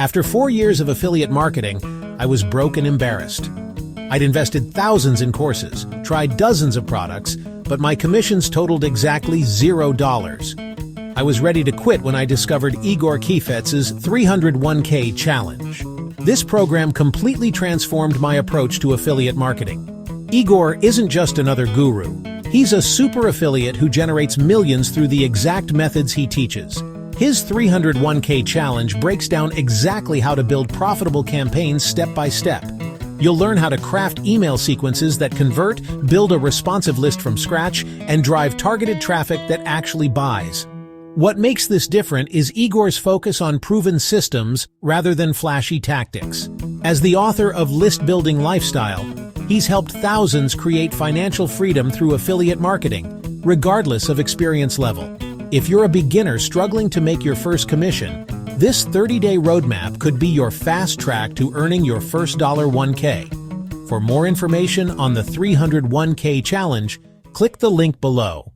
After 4 years of affiliate marketing, I was broke and embarrassed. I'd invested thousands in courses, tried dozens of products, but my commissions totaled exactly $0. I was ready to quit when I discovered Igor Kheifetz's 301k challenge. This program completely transformed my approach to affiliate marketing. Igor isn't just another guru. He's a super affiliate who generates millions through the exact methods he teaches. His 301k challenge breaks down exactly how to build profitable campaigns step by step. You'll learn how to craft email sequences that convert, build a responsive list from scratch, and drive targeted traffic that actually buys. What makes this different is Igor's focus on proven systems rather than flashy tactics. As the author of List Building Lifestyle, he's helped thousands create financial freedom through affiliate marketing, regardless of experience level. If you're a beginner struggling to make your first commission, this 30-day roadmap could be your fast track to earning your first $1K. For more information on the 301k challenge, click the link below.